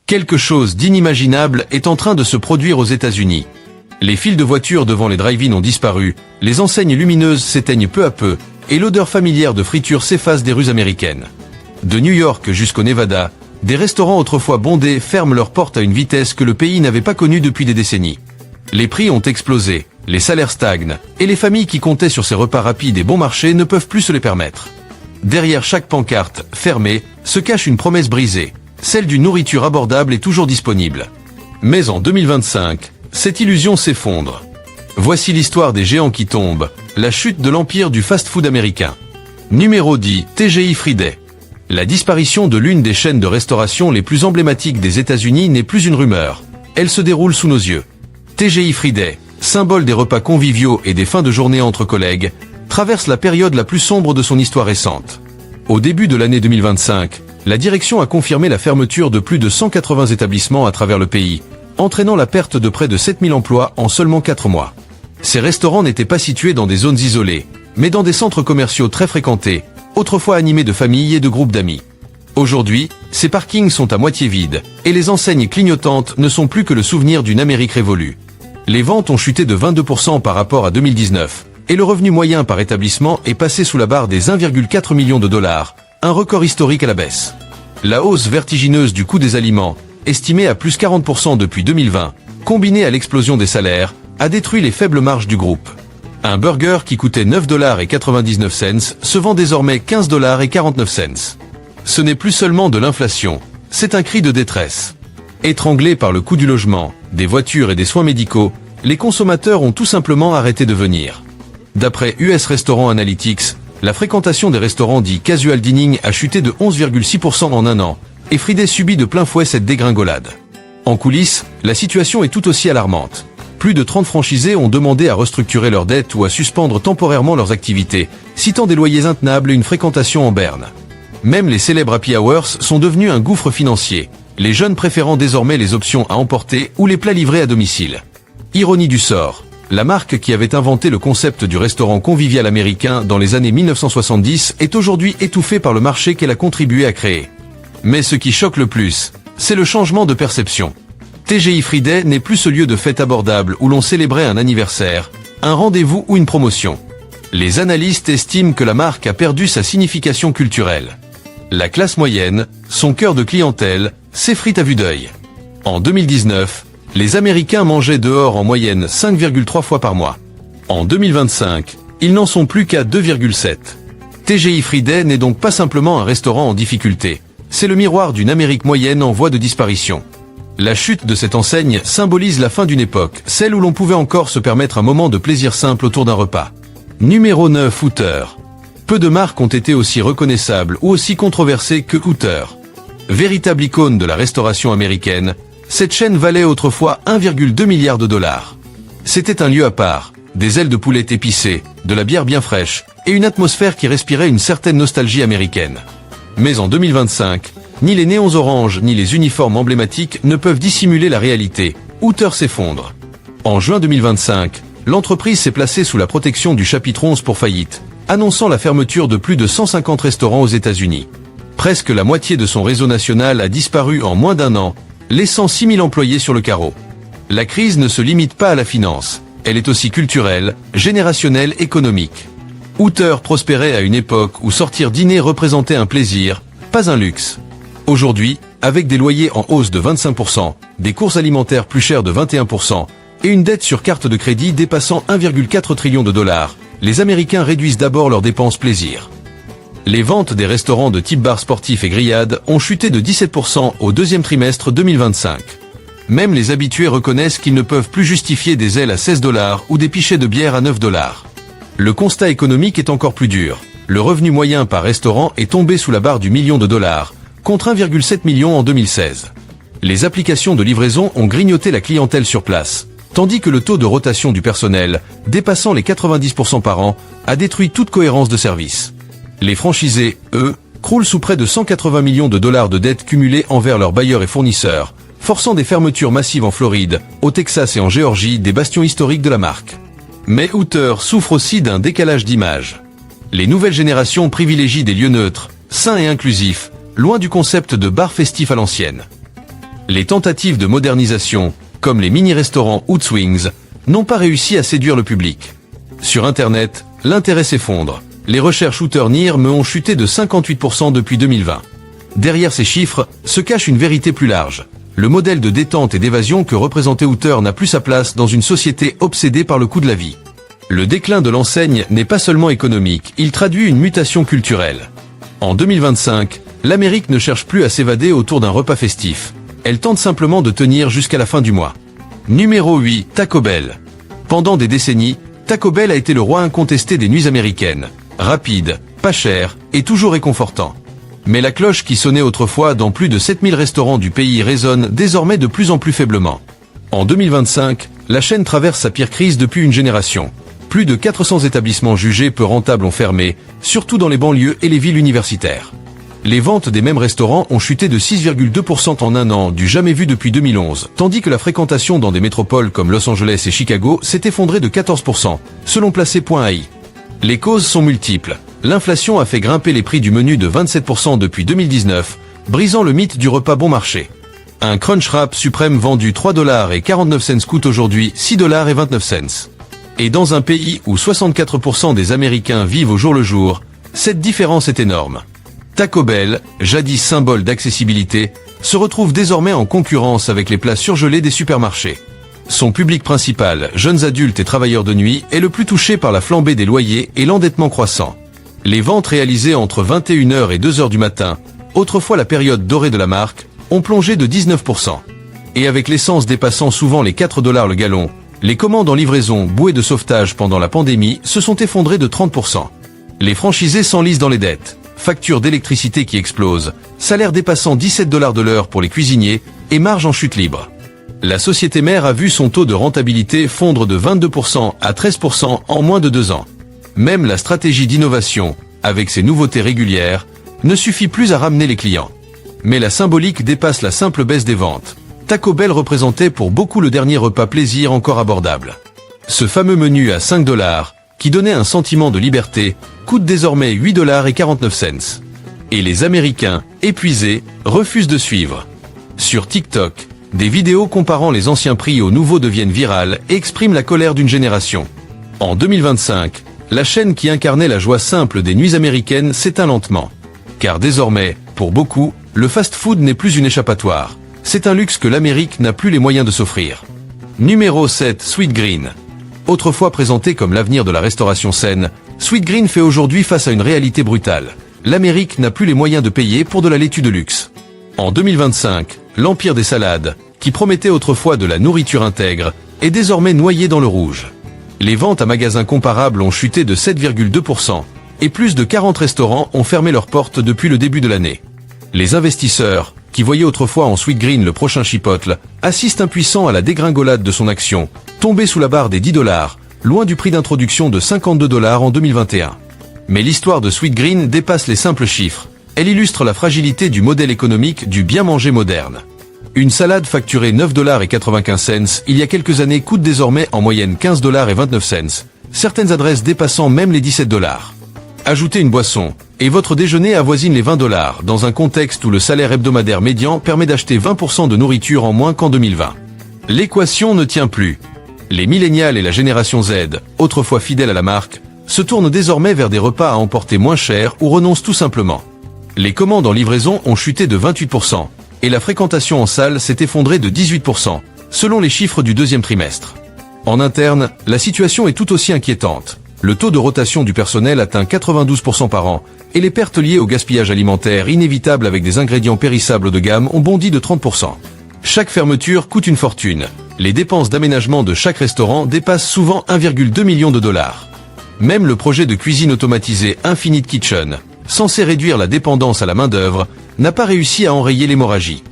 Quelque chose d'inimaginable est en train de se produire aux États-Unis. Les files de voitures devant les drive-in ont disparu, les enseignes lumineuses s'éteignent peu à peu, et l'odeur familière de friture s'efface des rues américaines. De New York jusqu'au Nevada, des restaurants autrefois bondés ferment leurs portes à une vitesse que le pays n'avait pas connue depuis des décennies. Les prix ont explosé, les salaires stagnent, et les familles qui comptaient sur ces repas rapides et bon marché ne peuvent plus se les permettre. Derrière chaque pancarte, fermée, se cache une promesse brisée, celle d'une nourriture abordable et toujours disponible. Mais en 2025, cette illusion s'effondre. Voici l'histoire des géants qui tombent, la chute de l'empire du fast-food américain. Numéro 10, TGI Fridays. La disparition de l'une des chaînes de restauration les plus emblématiques des États-Unis n'est plus une rumeur. Elle se déroule sous nos yeux. TGI Fridays, symbole des repas conviviaux et des fins de journée entre collègues, traverse la période la plus sombre de son histoire récente. Au début de l'année 2025, la direction a confirmé la fermeture de plus de 180 établissements à travers le pays, entraînant la perte de près de 7000 emplois en seulement 4 mois. Ces restaurants n'étaient pas situés dans des zones isolées, mais dans des centres commerciaux très fréquentés, autrefois animés de familles et de groupes d'amis. Aujourd'hui, ces parkings sont à moitié vides, et les enseignes clignotantes ne sont plus que le souvenir d'une Amérique révolue. Les ventes ont chuté de 22% par rapport à 2019, et le revenu moyen par établissement est passé sous la barre des 1,4 million de dollars, un record historique à la baisse. La hausse vertigineuse du coût des aliments, estimée à plus 40% depuis 2020, combinée à l'explosion des salaires, a détruit les faibles marges du groupe. Un burger qui coûtait 9,99 $ se vend désormais 15,49 $. Ce n'est plus seulement de l'inflation, c'est un cri de détresse. Étranglés par le coût du logement, des voitures et des soins médicaux, les consommateurs ont tout simplement arrêté de venir. D'après US Restaurant Analytics, la fréquentation des restaurants dits casual dining a chuté de 11,6% en un an, et Fridays subit de plein fouet cette dégringolade. En coulisses, la situation est tout aussi alarmante. Plus de 30 franchisés ont demandé à restructurer leurs dettes ou à suspendre temporairement leurs activités, citant des loyers intenables et une fréquentation en berne. Même les célèbres happy hours sont devenus un gouffre financier, les jeunes préférant désormais les options à emporter ou les plats livrés à domicile. Ironie du sort, la marque qui avait inventé le concept du restaurant convivial américain dans les années 1970 est aujourd'hui étouffée par le marché qu'elle a contribué à créer. Mais ce qui choque le plus, c'est le changement de perception. TGI Fridays n'est plus ce lieu de fête abordable où l'on célébrait un anniversaire, un rendez-vous ou une promotion. Les analystes estiment que la marque a perdu sa signification culturelle. La classe moyenne, son cœur de clientèle, s'effrite à vue d'œil. En 2019, les Américains mangeaient dehors en moyenne 5,3 fois par mois. En 2025, ils n'en sont plus qu'à 2,7. TGI Fridays n'est donc pas simplement un restaurant en difficulté, c'est le miroir d'une Amérique moyenne en voie de disparition. La chute de cette enseigne symbolise la fin d'une époque, celle où l'on pouvait encore se permettre un moment de plaisir simple autour d'un repas. Numéro 9, Hooters. Peu de marques ont été aussi reconnaissables ou aussi controversées que Hooters. Véritable icône de la restauration américaine, cette chaîne valait autrefois 1,2 milliard de dollars. C'était un lieu à part, des ailes de poulet épicées, de la bière bien fraîche, et une atmosphère qui respirait une certaine nostalgie américaine. Mais en 2025, ni les néons oranges ni les uniformes emblématiques ne peuvent dissimuler la réalité. Hooters s'effondre. En juin 2025, l'entreprise s'est placée sous la protection du chapitre 11 pour faillite, annonçant la fermeture de plus de 150 restaurants aux États-Unis. Presque la moitié de son réseau national a disparu en moins d'un an, laissant 6000 employés sur le carreau. La crise ne se limite pas à la finance, elle est aussi culturelle, générationnelle, économique. Hooters prospérait à une époque où sortir dîner représentait un plaisir, pas un luxe. Aujourd'hui, avec des loyers en hausse de 25%, des courses alimentaires plus chères de 21% et une dette sur carte de crédit dépassant 1,4 trillion de dollars, les Américains réduisent d'abord leurs dépenses plaisir. Les ventes des restaurants de type bar sportif et grillades ont chuté de 17% au deuxième trimestre 2025. Même les habitués reconnaissent qu'ils ne peuvent plus justifier des ailes à 16 $ ou des pichets de bière à 9 $. Le constat économique est encore plus dur. Le revenu moyen par restaurant est tombé sous la barre du million de dollars, contre 1,7 million en 2016. Les applications de livraison ont grignoté la clientèle sur place, tandis que le taux de rotation du personnel, dépassant les 90% par an, a détruit toute cohérence de service. Les franchisés, eux, croulent sous près de 180 millions de dollars de dettes cumulées envers leurs bailleurs et fournisseurs, forçant des fermetures massives en Floride, au Texas et en Géorgie, des bastions historiques de la marque. Mais Hooters souffre aussi d'un décalage d'image. Les nouvelles générations privilégient des lieux neutres, sains et inclusifs, loin du concept de bar festif à l'ancienne. Les tentatives de modernisation, comme les mini-restaurants Oudswings, n'ont pas réussi à séduire le public. Sur Internet, l'intérêt s'effondre. Les recherches Outernear me ont chuté de 58% depuis 2020. Derrière ces chiffres se cache une vérité plus large. Le modèle de détente et d'évasion que représentait Outer n'a plus sa place dans une société obsédée par le coût de la vie. Le déclin de l'enseigne n'est pas seulement économique, il traduit une mutation culturelle. En 2025, l'Amérique ne cherche plus à s'évader autour d'un repas festif. Elle tente simplement de tenir jusqu'à la fin du mois. Numéro 8, Taco Bell. Pendant des décennies, Taco Bell a été le roi incontesté des nuits américaines. Rapide, pas cher et toujours réconfortant. Mais la cloche qui sonnait autrefois dans plus de 7000 restaurants du pays résonne désormais de plus en plus faiblement. En 2025, la chaîne traverse sa pire crise depuis une génération. Plus de 400 établissements jugés peu rentables ont fermé, surtout dans les banlieues et les villes universitaires. Les ventes des mêmes restaurants ont chuté de 6,2% en un an, du jamais vu depuis 2011, tandis que la fréquentation dans des métropoles comme Los Angeles et Chicago s'est effondrée de 14%, selon Placé.ai. Les causes sont multiples. L'inflation a fait grimper les prix du menu de 27% depuis 2019, brisant le mythe du repas bon marché. Un Crunchwrap suprême vendu 3,49$ coûte aujourd'hui 6,29$. Et dans un pays où 64% des Américains vivent au jour le jour, cette différence est énorme. Taco Bell, jadis symbole d'accessibilité, se retrouve désormais en concurrence avec les plats surgelés des supermarchés. Son public principal, jeunes adultes et travailleurs de nuit, est le plus touché par la flambée des loyers et l'endettement croissant. Les ventes réalisées entre 21h et 2h du matin, autrefois la période dorée de la marque, ont plongé de 19%. Et avec l'essence dépassant souvent les 4$ le gallon, les commandes en livraison bouées de sauvetage pendant la pandémie se sont effondrées de 30%. Les franchisés s'enlisent dans les dettes, factures d'électricité qui explosent, salaire dépassant 17$ de l'heure pour les cuisiniers et marge en chute libre. La société mère a vu son taux de rentabilité fondre de 22% à 13% en moins de 2 ans. Même la stratégie d'innovation, avec ses nouveautés régulières, ne suffit plus à ramener les clients. Mais la symbolique dépasse la simple baisse des ventes. Taco Bell représentait pour beaucoup le dernier repas plaisir encore abordable. Ce fameux menu à 5$, qui donnait un sentiment de liberté, coûte désormais 8,49$. Et les Américains, épuisés, refusent de suivre. Sur TikTok, des vidéos comparant les anciens prix aux nouveaux deviennent virales et expriment la colère d'une génération. En 2025, la chaîne qui incarnait la joie simple des nuits américaines s'éteint lentement. Car désormais, pour beaucoup, le fast-food n'est plus une échappatoire. C'est un luxe que l'Amérique n'a plus les moyens de s'offrir. Numéro 7, Sweetgreen. Autrefois présenté comme l'avenir de la restauration saine, Sweetgreen fait aujourd'hui face à une réalité brutale. L'Amérique n'a plus les moyens de payer pour de la laitue de luxe. En 2025, l'empire des salades, qui promettait autrefois de la nourriture intègre, est désormais noyé dans le rouge. Les ventes à magasins comparables ont chuté de 7,2%, et plus de 40 restaurants ont fermé leurs portes depuis le début de l'année. Les investisseurs, qui voyaient autrefois en Sweetgreen le prochain Chipotle, assistent impuissants à la dégringolade de son action, tombée sous la barre des 10$, loin du prix d'introduction de 52$ en 2021. Mais l'histoire de Sweetgreen dépasse les simples chiffres. Elle illustre la fragilité du modèle économique du bien manger moderne. Une salade facturée 9,95$ il y a quelques années coûte désormais en moyenne 15,29$, certaines adresses dépassant même les 17$. Ajoutez une boisson, et votre déjeuner avoisine les 20$ dans un contexte où le salaire hebdomadaire médian permet d'acheter 20% de nourriture en moins qu'en 2020. L'équation ne tient plus. Les millénials et la génération Z, autrefois fidèles à la marque, se tournent désormais vers des repas à emporter moins chers ou renoncent tout simplement. Les commandes en livraison ont chuté de 28%, et la fréquentation en salle s'est effondrée de 18%, selon les chiffres du deuxième trimestre. En interne, la situation est tout aussi inquiétante. Le taux de rotation du personnel atteint 92% par an, et les pertes liées au gaspillage alimentaire inévitable avec des ingrédients périssables de gamme ont bondi de 30%. Chaque fermeture coûte une fortune. Les dépenses d'aménagement de chaque restaurant dépassent souvent 1,2 million de dollars. Même le projet de cuisine automatisée Infinite Kitchen, censé réduire la dépendance à la main-d'œuvre, n'a pas réussi à enrayer l'hémorragie.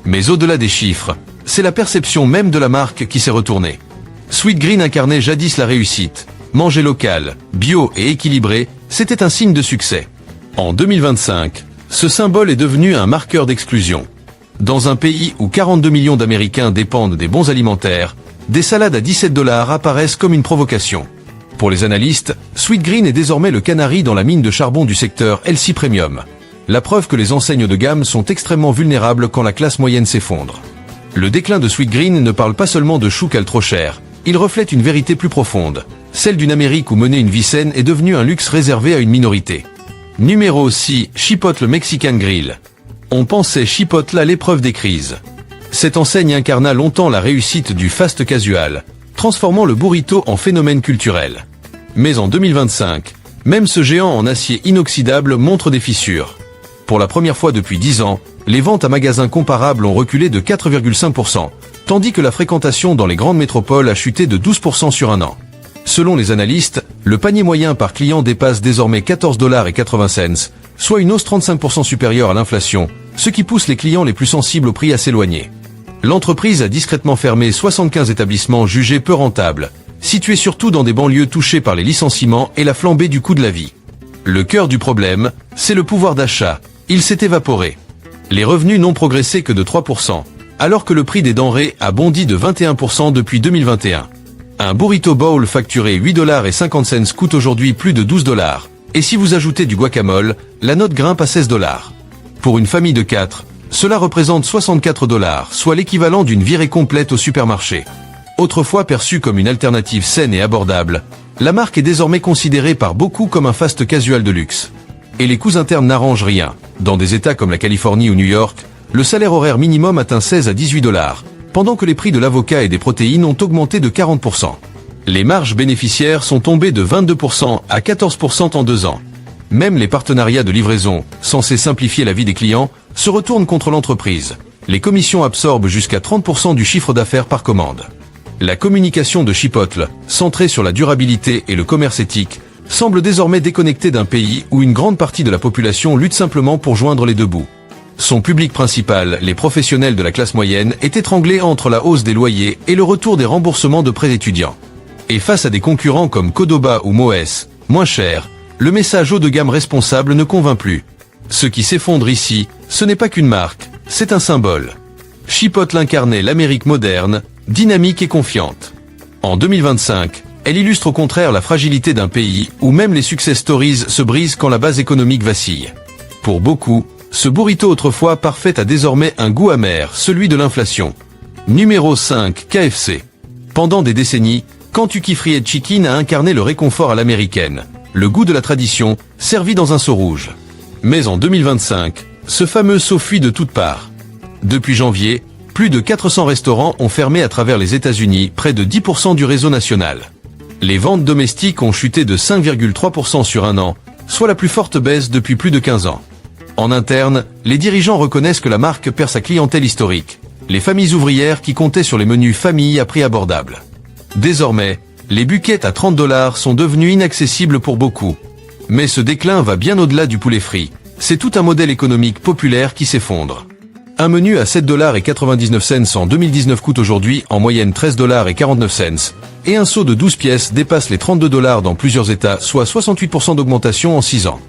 Mais au-delà des chiffres, c'est la perception même de la marque qui s'est retournée. Sweetgreen incarnait jadis la réussite. Manger local, bio et équilibré, c'était un signe de succès. En 2025, ce symbole est devenu un marqueur d'exclusion. Dans un pays où 42 millions d'Américains dépendent des bons alimentaires, des salades à 17$ apparaissent comme une provocation. Pour les analystes, Sweetgreen est désormais le canari dans la mine de charbon du secteur LC Premium. La preuve que les enseignes de gamme sont extrêmement vulnérables quand la classe moyenne s'effondre. Le déclin de Sweetgreen ne parle pas seulement de choux trop cher, il reflète une vérité plus profonde, celle d'une Amérique où mener une vie saine est devenue un luxe réservé à une minorité. Numéro 6, Chipotle Mexican Grill. On pensait Chipotle à l'épreuve des crises. Cette enseigne incarna longtemps la réussite du fast casual, transformant le burrito en phénomène culturel. Mais en 2025, même ce géant en acier inoxydable montre des fissures. Pour la première fois depuis 10 ans, les ventes à magasins comparables ont reculé de 4,5%, tandis que la fréquentation dans les grandes métropoles a chuté de 12% sur un an. Selon les analystes, le panier moyen par client dépasse désormais 14,80 $, soit une hausse 35% supérieure à l'inflation, ce qui pousse les clients les plus sensibles au prix à s'éloigner. L'entreprise a discrètement fermé 75 établissements jugés peu rentables, situés surtout dans des banlieues touchées par les licenciements et la flambée du coût de la vie. Le cœur du problème, c'est le pouvoir d'achat. Il s'est évaporé. Les revenus n'ont progressé que de 3%, alors que le prix des denrées a bondi de 21% depuis 2021. Un burrito bowl facturé 8,50 $ coûte aujourd'hui plus de 12 $, et si vous ajoutez du guacamole, la note grimpe à 16 $. Pour une famille de 4, cela représente 64 $, soit l'équivalent d'une virée complète au supermarché. Autrefois perçue comme une alternative saine et abordable, la marque est désormais considérée par beaucoup comme un fast casual de luxe. Et les coûts internes n'arrangent rien. Dans des États comme la Californie ou New York, le salaire horaire minimum atteint 16 à 18 $, pendant que les prix de l'avocat et des protéines ont augmenté de 40%. Les marges bénéficiaires sont tombées de 22% à 14% en 2 ans. Même les partenariats de livraison, censés simplifier la vie des clients, se retournent contre l'entreprise. Les commissions absorbent jusqu'à 30% du chiffre d'affaires par commande. La communication de Chipotle, centrée sur la durabilité et le commerce éthique, semble désormais déconnectée d'un pays où une grande partie de la population lutte simplement pour joindre les deux bouts. Son public principal, les professionnels de la classe moyenne, est étranglé entre la hausse des loyers et le retour des remboursements de prêts étudiants. Et face à des concurrents comme Qdoba ou Moës, moins chers, le message haut de gamme responsable ne convainc plus. Ce qui s'effondre ici, ce n'est pas qu'une marque, c'est un symbole. Chipotle incarnait l'Amérique moderne, dynamique et confiante. En 2025, elle illustre au contraire la fragilité d'un pays où même les success stories se brisent quand la base économique vacille. Pour beaucoup, ce burrito autrefois parfait a désormais un goût amer, celui de l'inflation. Numéro 5, KFC. Pendant des décennies, Kentucky Fried Chicken a incarné le réconfort à l'américaine, le goût de la tradition, servi dans un seau rouge. Mais en 2025, ce fameux seau fuit de toutes parts. Depuis janvier, plus de 400 restaurants ont fermé à travers les États-Unis, près de 10% du réseau national. Les ventes domestiques ont chuté de 5,3% sur un an, soit la plus forte baisse depuis plus de 15 ans. En interne, les dirigeants reconnaissent que la marque perd sa clientèle historique, les familles ouvrières qui comptaient sur les menus famille à prix abordable. Désormais, les buckets à 30 $ sont devenus inaccessibles pour beaucoup. Mais ce déclin va bien au-delà du poulet frit. C'est tout un modèle économique populaire qui s'effondre. Un menu à 7,99 $ en 2019 coûte aujourd'hui en moyenne 13,49 $, et un seau de 12 pièces dépasse les 32 $ dans plusieurs États, soit 68% d'augmentation en 6 ans.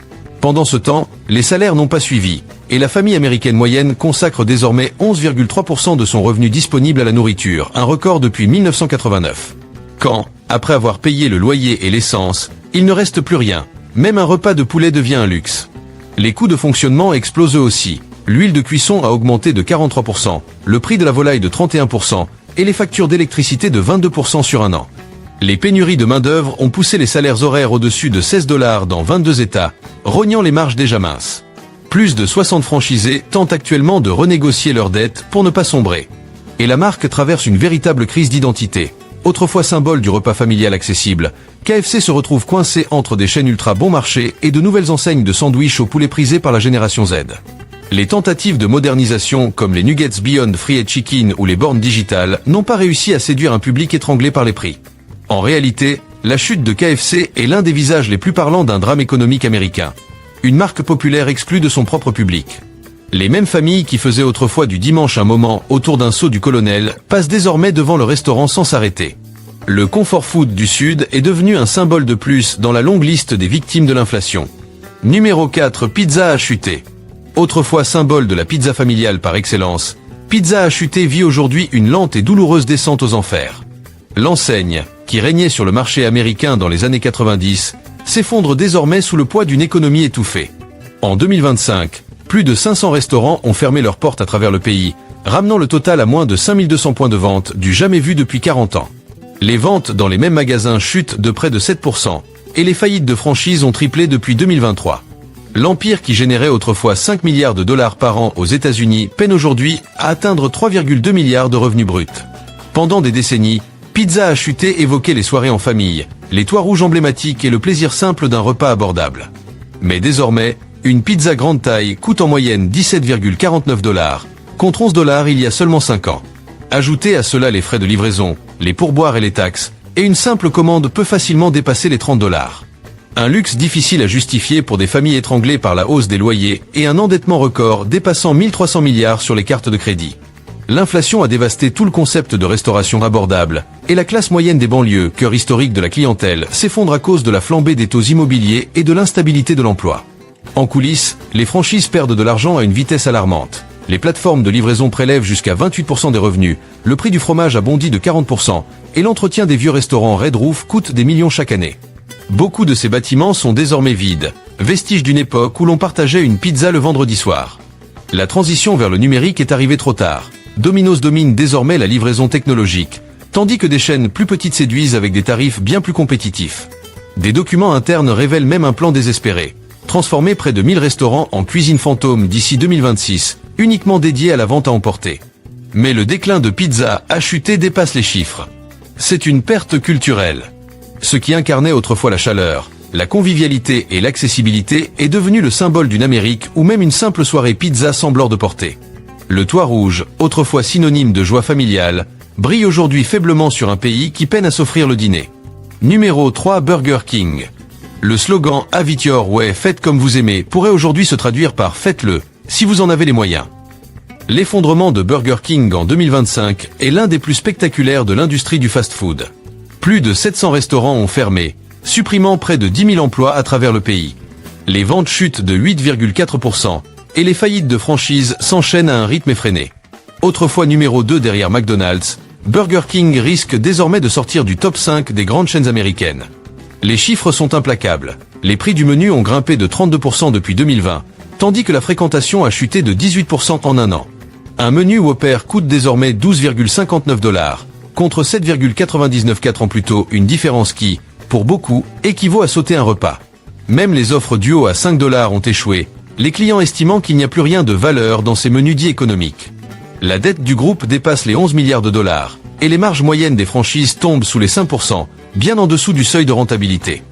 Pendant ce temps, les salaires n'ont pas suivi, et la famille américaine moyenne consacre désormais 11,3% de son revenu disponible à la nourriture, un record depuis 1989. Quand, après avoir payé le loyer et l'essence, il ne reste plus rien, même un repas de poulet devient un luxe. Les coûts de fonctionnement explosent eux aussi. L'huile de cuisson a augmenté de 43%, le prix de la volaille de 31%, et les factures d'électricité de 22% sur un an. Les pénuries de main-d'œuvre ont poussé les salaires horaires au-dessus de 16 $ dans 22 États, rognant les marges déjà minces. Plus de 60 franchisés tentent actuellement de renégocier leurs dettes pour ne pas sombrer. Et la marque traverse une véritable crise d'identité. Autrefois symbole du repas familial accessible, KFC se retrouve coincé entre des chaînes ultra bon marché et de nouvelles enseignes de sandwich au poulet prisées par la génération Z. Les tentatives de modernisation comme les Nuggets Beyond Fried Chicken ou les bornes digitales n'ont pas réussi à séduire un public étranglé par les prix. En réalité, la chute de KFC est l'un des visages les plus parlants d'un drame économique américain. Une marque populaire exclue de son propre public. Les mêmes familles qui faisaient autrefois du dimanche un moment autour d'un seau du colonel passent désormais devant le restaurant sans s'arrêter. Le comfort food du Sud est devenu un symbole de plus dans la longue liste des victimes de l'inflation. Numéro 4, Pizza a chuté. Autrefois symbole de la pizza familiale par excellence, Pizza a chuté vit aujourd'hui une lente et douloureuse descente aux enfers. L'enseigne, qui régnait sur le marché américain dans les années 90, s'effondre désormais sous le poids d'une économie étouffée. En 2025, plus de 500 restaurants ont fermé leurs portes à travers le pays, ramenant le total à moins de 5200 points de vente du jamais vu depuis 40 ans. Les ventes dans les mêmes magasins chutent de près de 7%, et les faillites de franchises ont triplé depuis 2023. L'empire qui générait autrefois 5 milliards de dollars par an aux États-Unis peine aujourd'hui à atteindre 3,2 milliards de revenus bruts. Pendant des décennies, Pizza a chuté évoquait les soirées en famille, les toits rouges emblématiques et le plaisir simple d'un repas abordable. Mais désormais, une pizza grande taille coûte en moyenne 17,49 $, contre 11 $ il y a seulement 5 ans. Ajoutez à cela les frais de livraison, les pourboires et les taxes, et une simple commande peut facilement dépasser les 30 $. Un luxe difficile à justifier pour des familles étranglées par la hausse des loyers et un endettement record dépassant 1300 milliards sur les cartes de crédit. L'inflation a dévasté tout le concept de restauration abordable, et la classe moyenne des banlieues, cœur historique de la clientèle, s'effondre à cause de la flambée des taux immobiliers et de l'instabilité de l'emploi. En coulisses, les franchises perdent de l'argent à une vitesse alarmante. Les plateformes de livraison prélèvent jusqu'à 28% des revenus, le prix du fromage a bondi de 40%, et l'entretien des vieux restaurants Red Roof coûte des millions chaque année. Beaucoup de ces bâtiments sont désormais vides, vestiges d'une époque où l'on partageait une pizza le vendredi soir. La transition vers le numérique est arrivée trop tard. Domino's domine désormais la livraison technologique, tandis que des chaînes plus petites séduisent avec des tarifs bien plus compétitifs. Des documents internes révèlent même un plan désespéré. Transformer près de 1000 restaurants en cuisine fantôme d'ici 2026, uniquement dédiés à la vente à emporter. Mais le déclin de Pizza a chuté dépasse les chiffres. C'est une perte culturelle. Ce qui incarnait autrefois la chaleur, la convivialité et l'accessibilité est devenu le symbole d'une Amérique où même une simple soirée pizza semble hors de portée. Le toit rouge, autrefois synonyme de joie familiale, brille aujourd'hui faiblement sur un pays qui peine à s'offrir le dîner. Numéro 3, Burger King. Le slogan « Have it your way, faites comme vous aimez » pourrait aujourd'hui se traduire par « faites-le » si vous en avez les moyens. L'effondrement de Burger King en 2025 est l'un des plus spectaculaires de l'industrie du fast-food. Plus de 700 restaurants ont fermé, supprimant près de 10 000 emplois à travers le pays. Les ventes chutent de 8,4%, et les faillites de franchises s'enchaînent à un rythme effréné. Autrefois numéro 2 derrière McDonald's, Burger King risque désormais de sortir du top 5 des grandes chaînes américaines. Les chiffres sont implacables. Les prix du menu ont grimpé de 32% depuis 2020, tandis que la fréquentation a chuté de 18% en un an. Un menu Whopper coûte désormais 12,59 $, contre 7,99 4 ans plus tôt, une différence qui, pour beaucoup, équivaut à sauter un repas. Même les offres duo à 5 $ ont échoué, les clients estimant qu'il n'y a plus rien de valeur dans ces menus dits économiques. La dette du groupe dépasse les 11 milliards de dollars, et les marges moyennes des franchises tombent sous les 5%, bien en dessous du seuil de rentabilité.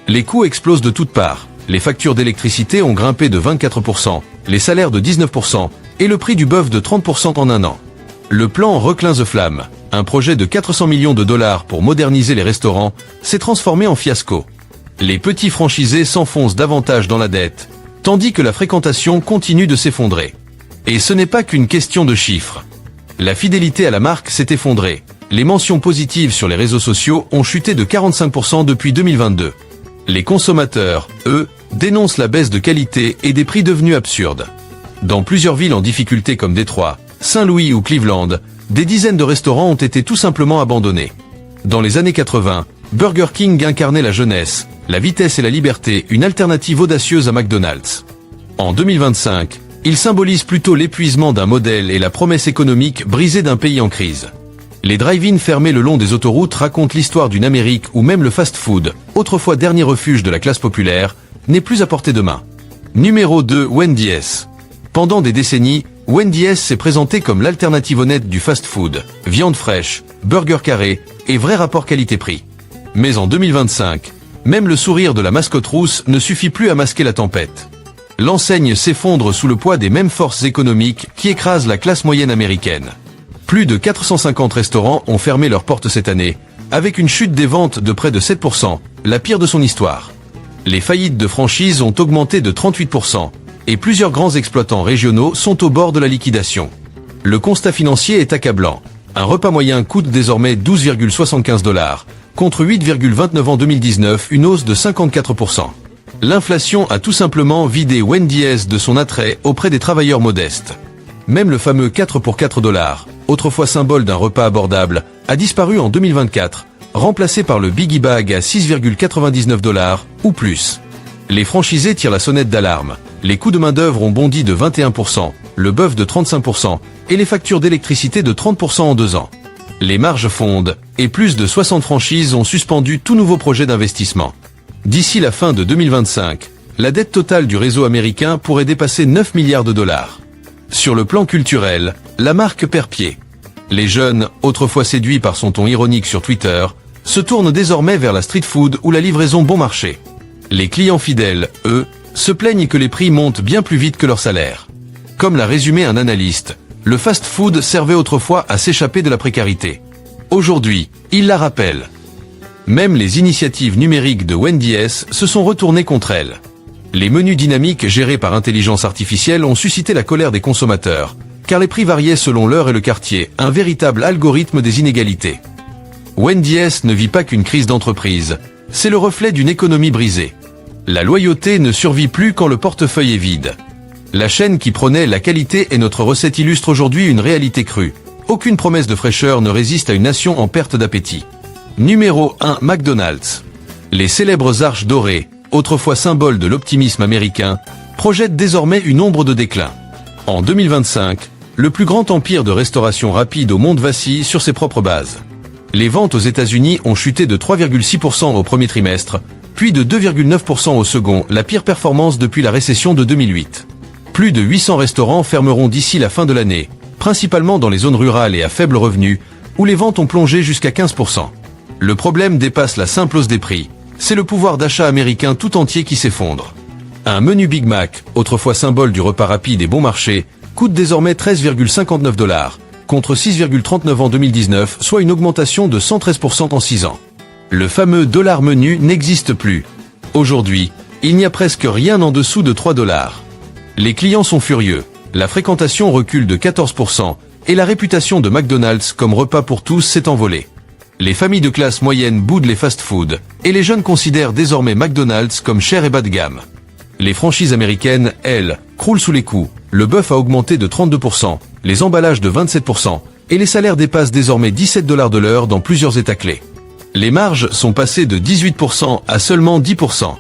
Les coûts explosent de toutes parts, les factures d'électricité ont grimpé de 24%, les salaires de 19%, et le prix du bœuf de 30% en un an. Le plan Reclin the Flamme, un projet de 400 millions de dollars pour moderniser les restaurants, s'est transformé en fiasco. Les petits franchisés s'enfoncent davantage dans la dette, tandis que la fréquentation continue de s'effondrer. Et ce n'est pas qu'une question de chiffres. La fidélité à la marque s'est effondrée. Les mentions positives sur les réseaux sociaux ont chuté de 45% depuis 2022. Les consommateurs, eux, dénoncent la baisse de qualité et des prix devenus absurdes. Dans plusieurs villes en difficulté comme Détroit, Saint-Louis ou Cleveland, des dizaines de restaurants ont été tout simplement abandonnés. Dans les années 80, Burger King incarnait la jeunesse, la vitesse et la liberté, une alternative audacieuse à McDonald's. En 2025, il symbolise plutôt l'épuisement d'un modèle et la promesse économique brisée d'un pays en crise. Les drive-in fermés le long des autoroutes racontent l'histoire d'une Amérique où même le fast-food, autrefois dernier refuge de la classe populaire, n'est plus à portée de main. Numéro 2, Wendy's. Pendant des décennies, Wendy's s'est présenté comme l'alternative honnête du fast-food, viande fraîche, burger carré et vrai rapport qualité-prix. Mais en 2025, même le sourire de la mascotte rousse ne suffit plus à masquer la tempête. L'enseigne s'effondre sous le poids des mêmes forces économiques qui écrasent la classe moyenne américaine. Plus de 450 restaurants ont fermé leurs portes cette année, avec une chute des ventes de près de 7%, la pire de son histoire. Les faillites de franchises ont augmenté de 38%, et plusieurs grands exploitants régionaux sont au bord de la liquidation. Le constat financier est accablant. Un repas moyen coûte désormais 12,75 $, contre 8,29 en 2019, une hausse de 54%. L'inflation a tout simplement vidé Wendy's de son attrait auprès des travailleurs modestes. Même le fameux 4 pour 4 $, autrefois symbole d'un repas abordable, a disparu en 2024, remplacé par le Biggie Bag à 6,99 $ ou plus. Les franchisés tirent la sonnette d'alarme. Les coûts de main-d'œuvre ont bondi de 21%, le bœuf de 35% et les factures d'électricité de 30% en 2 ans. Les marges fondent et plus de 60 franchises ont suspendu tout nouveau projet d'investissement. D'ici la fin de 2025, la dette totale du réseau américain pourrait dépasser 9 milliards de dollars. Sur le plan culturel, la marque perd pied. Les jeunes, autrefois séduits par son ton ironique sur Twitter, se tournent désormais vers la street food ou la livraison bon marché. Les clients fidèles, eux, se plaignent que les prix montent bien plus vite que leur salaire. Comme l'a résumé un analyste, le fast-food servait autrefois à s'échapper de la précarité. Aujourd'hui, il la rappelle. Même les initiatives numériques de Wendy's se sont retournées contre elle. Les menus dynamiques gérés par intelligence artificielle ont suscité la colère des consommateurs, car les prix variaient selon l'heure et le quartier, un véritable algorithme des inégalités. Wendy's ne vit pas qu'une crise d'entreprise, c'est le reflet d'une économie brisée. La loyauté ne survit plus quand le portefeuille est vide. La chaîne qui prônait la qualité et notre recette illustre aujourd'hui une réalité crue. Aucune promesse de fraîcheur ne résiste à une nation en perte d'appétit. Numéro 1, McDonald's. Les célèbres arches dorées, autrefois symbole de l'optimisme américain, projettent désormais une ombre de déclin. En 2025, le plus grand empire de restauration rapide au monde vacille sur ses propres bases. Les ventes aux États-Unis ont chuté de 3,6% au premier trimestre, puis de 2,9% au second, la pire performance depuis la récession de 2008. Plus de 800 restaurants fermeront d'ici la fin de l'année, principalement dans les zones rurales et à faible revenu, où les ventes ont plongé jusqu'à 15%. Le problème dépasse la simple hausse des prix, c'est le pouvoir d'achat américain tout entier qui s'effondre. Un menu Big Mac, autrefois symbole du repas rapide et bon marché, coûte désormais 13,59 $, contre 6,39 en 2019, soit une augmentation de 113% en 6 ans. Le fameux dollar menu n'existe plus. Aujourd'hui, il n'y a presque rien en dessous de 3 $. Les clients sont furieux, la fréquentation recule de 14% et la réputation de McDonald's comme repas pour tous s'est envolée. Les familles de classe moyenne boudent les fast-foods et les jeunes considèrent désormais McDonald's comme cher et bas de gamme. Les franchises américaines, elles, croulent sous les coups. Le bœuf a augmenté de 32%, les emballages de 27% et les salaires dépassent désormais 17 $ de l'heure dans plusieurs états clés. Les marges sont passées de 18% à seulement 10%.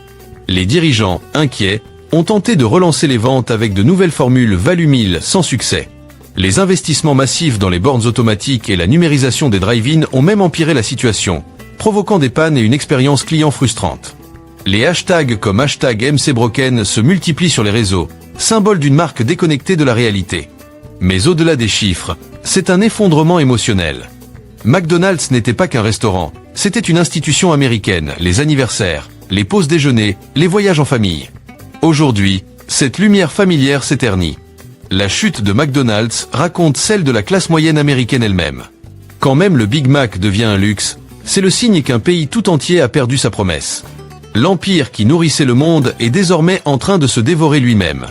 Les dirigeants, inquiets, ont tenté de relancer les ventes avec de nouvelles formules Value Meal sans succès. Les investissements massifs dans les bornes automatiques et la numérisation des drive-in ont même empiré la situation, provoquant des pannes et une expérience client frustrante. Les hashtags comme #MCBroken se multiplient sur les réseaux, symbole d'une marque déconnectée de la réalité. Mais au-delà des chiffres, c'est un effondrement émotionnel. McDonald's n'était pas qu'un restaurant, c'était une institution américaine, les anniversaires, les pauses déjeuner, les voyages en famille. Aujourd'hui, cette lumière familière s'éternit. La chute de McDonald's raconte celle de la classe moyenne américaine elle-même. Quand même le Big Mac devient un luxe, c'est le signe qu'un pays tout entier a perdu sa promesse. L'empire qui nourrissait le monde est désormais en train de se dévorer lui-même.